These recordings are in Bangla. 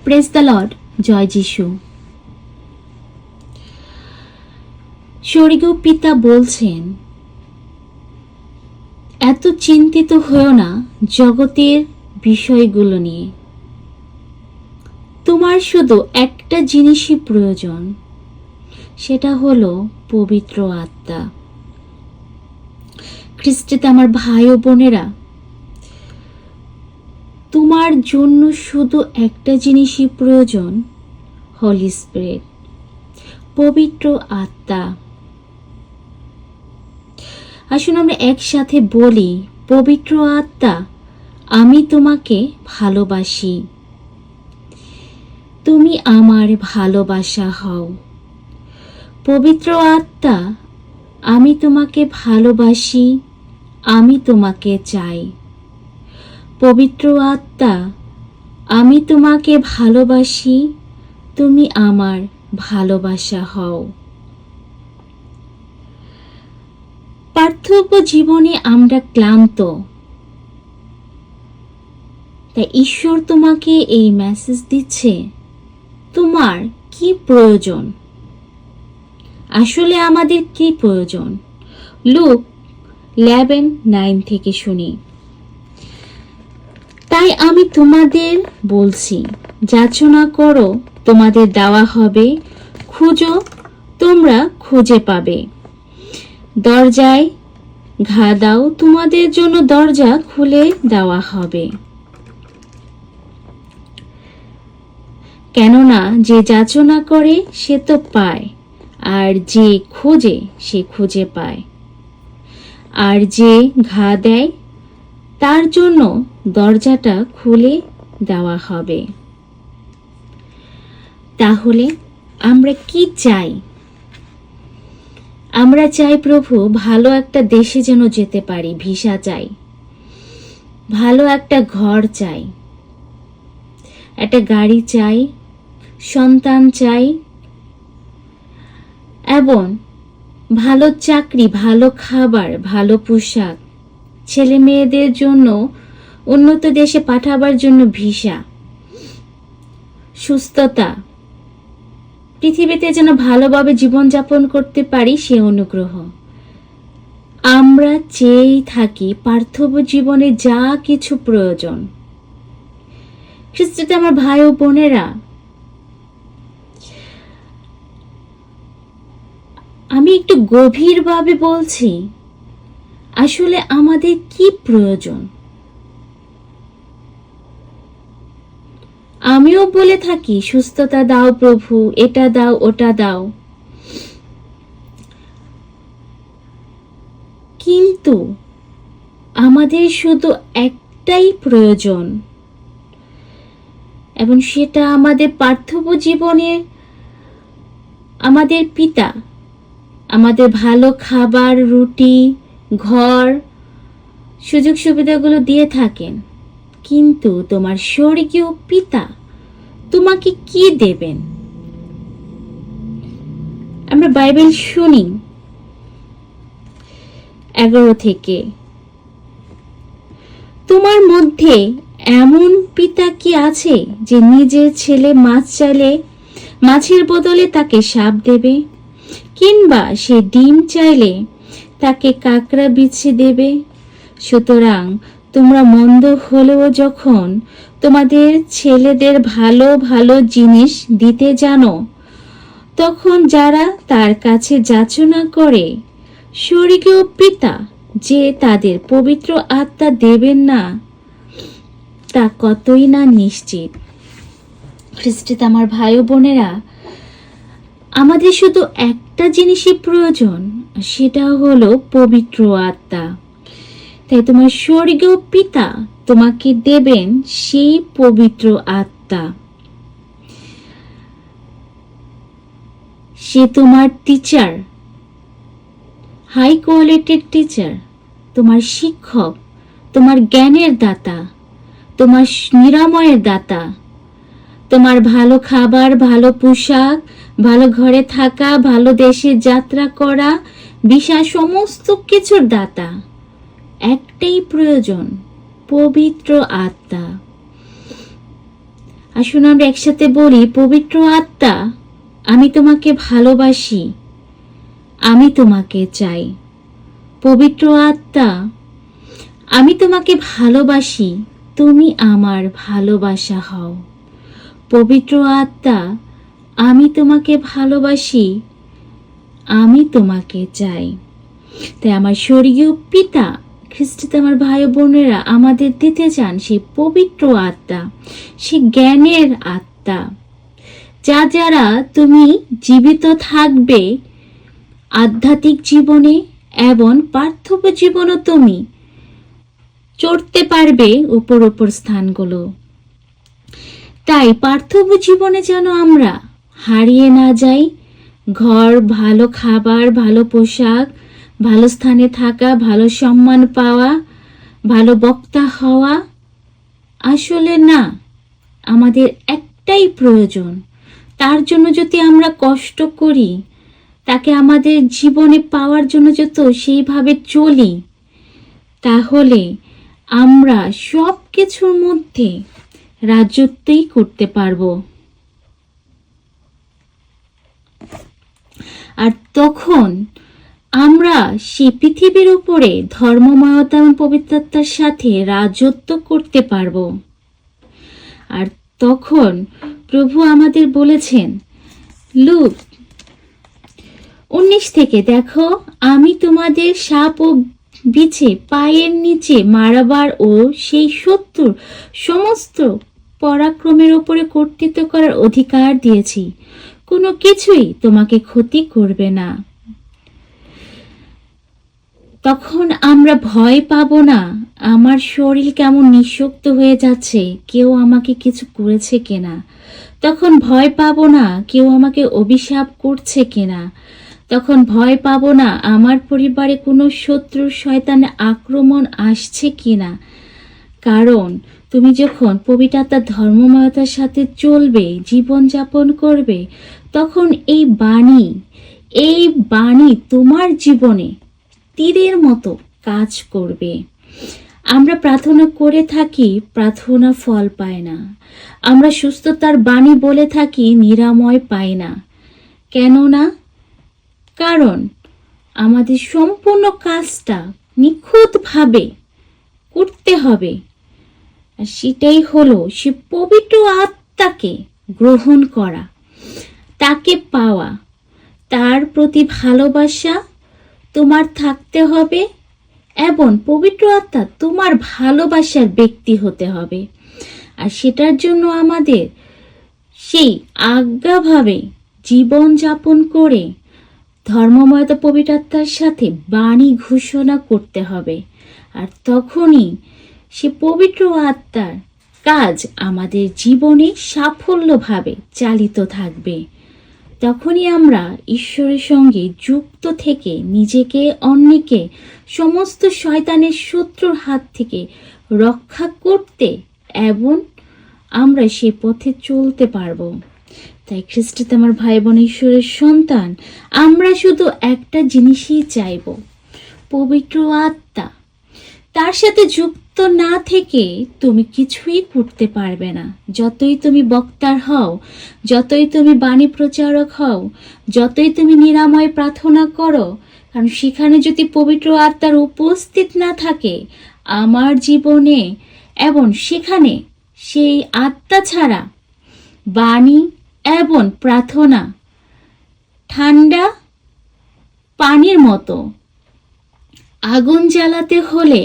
প্রেজ দ্য লর্ড, জয় যিশু। স্বর্গীয় পিতা বলছেন, এত চিন্তিত হও না জগতের বিষয়গুলো নিয়ে। তোমার শুধু একটা জিনিসই প্রয়োজন, সেটা হলো পবিত্র আত্মা। খ্রিস্টে আমার ভাই ও বোনেরা, তোমার জন্য শুধু একটা জিনিসই প্রয়োজন, হলি স্পিরিট, পবিত্র আত্মা। আসুন আমরা একসাথে বলি, পবিত্র আত্মা, আমি তোমাকে ভালোবাসি, তুমি আমার ভালোবাসা হও। পবিত্র আত্মা, আমি তোমাকে ভালোবাসি, আমি তোমাকে চাই। পবিত্র আত্মা, আমি তোমাকে ভালোবাসি, তুমি আমার ভালোবাসা হও। পার্থিব জীবনে আমরা ক্লান্ত, তাই ঈশ্বর তোমাকে এই মেসেজ দিচ্ছে, তোমার কি প্রয়োজন? আসলে আমাদের কি প্রয়োজন? লুক 11:9 থেকে শুনি। তাই আমি তোমাদের বলছি, যাচনা করো, তোমাদের দেওয়া হবে, খুঁজো, তোমরা খুঁজে পাবে, দরজায় ঘা দাও, তোমাদের জন্য দরজা খুলে দেওয়া হবে। কেননা যে যাচনা করে সে তো পায়, আর যে খোঁজে সে খুঁজে পায়, আর যে ঘা দেয় তার জন্য দরজাটা খুলে দেওয়া হবে। তাহলে আমরা কি চাই? আমরা চাই প্রভু, ভালো একটা দেশে যেন যেতে পারি, ভিসা চাই, ভালো একটা ঘর চাই, একটা গাড়ি চাই, সন্তান চাই, এবং ভালো চাকরি, ভালো খাবার, ভালো পোশাক, ছেলে মেয়েদের জন্য উন্নত দেশে পাঠাবার জন্য ভিসা, সুস্থতা, পৃথিবীতে যেন ভালোভাবে জীবনযাপন করতে পারি সে অনুগ্রহ। আমরা চেয়েই থাকি পার্থিব জীবনে যা কিছু প্রয়োজন। খ্রিস্টে আমার ভাই ও বোনেরা, আমি একটু গভীরভাবে বলছি, আসলে আমাদের কি প্রয়োজন? আমিও বলে থাকি, সুস্থতা দাও প্রভু, এটা দাও, ওটা দাও, কিন্তু আমাদের শুধু একটাই প্রয়োজন, এবং সেটা আমাদের পার্থিব জীবনের আমাদের পিতা আমাদের ভালো খাবার, রুটি, ঘর, সুযোগ সুবিধাগুলো দিয়ে থাকেন, কিন্তু তোমার স্বর্গীয় পিতা তোমাকে কি দেবেন? আমরা বাইবেল শুনি 11 থেকে, তোমার মধ্যে এমন পিতা কি আছে যে নিজের ছেলে মাছ চাইলে মাছের বদলে তাকে সাপ দেবে, কিংবা সে ডিম চাইলে তাকে কাঁকড়া বিছে দেবে? সুতরাং তোমরা মন্দ হলেও যখন তোমাদের ছেলেদের ভালো ভালো জিনিস দিতে জানো, তখন যারা তার কাছে যাচনা করে, স্বর্গীয় পিতা যে তাদের পবিত্র আত্মা দেবেন না, তা কতই না নিশ্চিত। খ্রিস্টে আমার ভাই ও বোনেরা, আমাদের শুধু একটা জিনিসই প্রয়োজন, সেটা হলো পবিত্র আত্মা। তাই তোমার স্বর্গীয় পিতা তোমাকে দেবেন সেই পবিত্র আত্মা। সে তোমার টিচার, হাই কোয়ালিটির টিচার, তোমার শিক্ষক, তোমার জ্ঞানের দাতা, তোমার নিরাময়ের দাতা, তোমার ভালো খাবার, ভালো পোশাক, ভালো ঘরে থাকা, ভালো দেশে যাত্রা করা, ভিসা, সমস্ত কিছুর দাতা। একটাই প্রয়োজন, পবিত্র আত্মা। আসুন আমরা একসাথে বলি, পবিত্র আত্মা, আমি তোমাকে ভালোবাসি, আমি তোমাকে চাই। পবিত্র আত্মা, আমি তোমাকে ভালোবাসি, তুমি আমার ভালোবাসা হও। পবিত্র আত্মা, আমি তোমাকে ভালোবাসি, আমি তোমাকে চাই। তাই আমার স্বর্গীয় পিতা খ্রিস্টতে আমার ভাই বোনেরা আমাদের দিতে চান সেই পবিত্র আত্মা, সেই জ্ঞানের আত্মা, যারা তুমি জীবিত থাকবে আধ্যাত্মিক জীবনে এবং পার্থিব জীবনও তুমি চড়তে পারবে উপর স্থানগুলো। তাই পার্থিব জীবনে যেন আমরা হারিয়ে না যাই। ঘর, ভালো খাবার, ভালো পোশাক, ভালো স্থানে থাকা, ভালো সম্মান পাওয়া, ভালো বক্তা হওয়া, আসলে না, আমাদের একটাই প্রয়োজন। তার জন্য যদি আমরা কষ্ট করি, তাকে আমাদের জীবনে পাওয়ার জন্য যত সেইভাবে চলি, তাহলে আমরা সব কিছুর মধ্যে রাজত্বই করতে পারবো। আর তখন আমরা সেই পৃথিবীর উপরে ধর্মময়তা এবং পবিত্রতার সাথে রাজত্ব করতে পারবো। আর তখন প্রভু আমাদের বলেছেন লুক 19 থেকে, দেখো আমি তোমাদের সাপ ও বিছে পায়ের নিচে মারাবার ও সেই শত্রুর সমস্ত পরাক্রমের উপরে কর্তৃত্ব করার অধিকার দিয়েছি, কোনো কিছুই তোমাকে ক্ষতি করবে না। তখন আমরা ভয় পাবো না, আমার শরীর কেমন নিঃশক্ত হয়ে যাচ্ছে, কেউ আমাকে কিছু করেছে কিনা। তখন ভয় পাবো না, কেউ আমাকে অভিশাপ করছে কিনা। তখন ভয় পাবো না, আমার পরিবারে কোনো শত্রুর শয়তানের আক্রমণ আসছে কিনা। কারণ তুমি যখন পবিত্রতার ধর্মময়তার সাথে চলবে, জীবনযাপন করবে, তখন এই বাণী তোমার জীবনে তীরের মতো কাজ করবে। আমরা প্রার্থনা করে থাকি, প্রার্থনা ফল পায় না। আমরা সুস্থতার বাণী বলে থাকি, নিরাময় পাই না। কেন না? কারণ আমাদের সম্পূর্ণ কাজটা নিখুঁতভাবে করতে হবে। আর সেটাই হলো সে পবিত্র আত্মাকে গ্রহণ করা, তাকে পাওয়া, তার প্রতি ভালোবাসা তোমার থাকতে হবে এবং পবিত্র আত্মা তোমার ভালোবাসার ব্যক্তি হতে হবে। আর সেটার জন্য আমাদের সেই আজ্ঞাভাবে জীবন যাপন করে ধর্মময়তা পবিত্র আত্মার সাথে বাণী ঘোষণা করতে হবে। আর তখনই সে পবিত্র আত্মার কাজ আমাদের জীবনে সাফল্যভাবে চালিত থাকবে। তখনই আমরা ঈশ্বরের সঙ্গে যুক্ত থেকে নিজেকে, অন্যকে সমস্ত শয়তানের শত্রুর হাত থেকে রক্ষা করতে এবং আমরা সে পথে চলতে পারবো। তাই খ্রিস্টতে আমার ভাই বোন, ঈশ্বরের সন্তান, আমরা শুধু একটা জিনিসই চাইব, পবিত্র আত্মা। তার সাথে যুক্ত না থেকে তুমি কিছুই করতে পারবে না। যতই তুমি বক্তার হও, যতই তুমি বাণী প্রচারক হও, যতই তুমি নিরাময় প্রার্থনা করো, কারণ সেখানে যদি পবিত্র আত্মার উপস্থিত না থাকে আমার জীবনে, এবং সেখানে সেই আত্মা ছাড়া বাণী এবং প্রার্থনা ঠান্ডা পানির মতো। আগুন জ্বালাতে হলে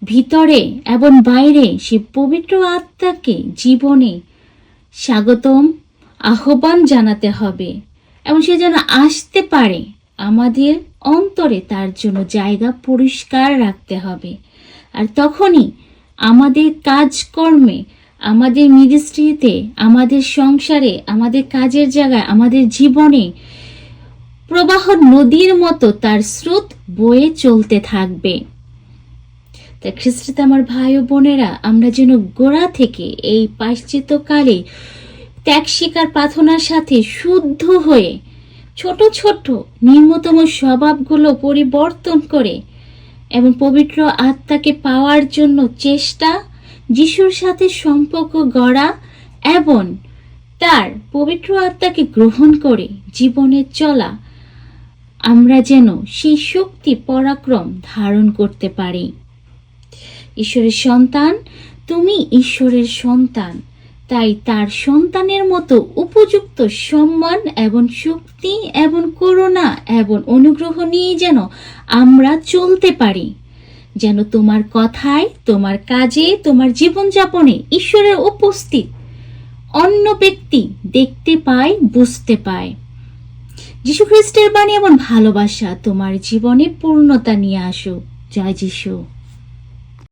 ভিতরে এবং বাইরে সে পবিত্র আত্মাকে জীবনে স্বাগতম, আহ্বান জানাতে হবে এবং সে যেন আসতে পারে। আমাদের অন্তরে তার জন্য জায়গা পরিষ্কার রাখতে হবে। আর তখনই আমাদের কাজকর্মে, আমাদের মিনিস্ট্রিতে, আমাদের সংসারে, আমাদের কাজের জায়গায়, আমাদের জীবনে প্রবাহ নদীর মতো তার স্রোত বয়ে চলতে থাকবে। তাই খ্রিস্টতে আমার ভাই ও বোনেরা, আমরা যেন গোড়া থেকে এই পাশ্চাত্যকালে ত্যাগ স্বীকার প্রার্থনার সাথে শুদ্ধ হয়ে ছোট ছোট নিম্নতম স্বভাবগুলো পরিবর্তন করে এবং পবিত্র আত্মাকে পাওয়ার জন্য চেষ্টা, যিশুর সাথে সম্পর্ক গড়া এবং তার পবিত্র আত্মাকে গ্রহণ করে জীবনে চলা আমরা যেন সেই শক্তি পরাক্রম ধারণ করতে পারি। ঈশ্বরের সন্তান, তুমি ঈশ্বরের সন্তান, তাই তার সন্তানের মতো উপযুক্ত সম্মান এবং শক্তি এবং করুণা এবং অনুগ্রহ নিয়ে যেন আমরা চলতে পারি, যেন তোমার কথায়, তোমার কাজে, তোমার জীবনযাপনে ঈশ্বরের উপস্থিত অন্য ব্যক্তি দেখতে পায়, বুঝতে পায়। যীশু খ্রিস্টের বাণী এবং ভালোবাসা তোমার জীবনে পূর্ণতা নিয়ে আসুক। জয় যীশু।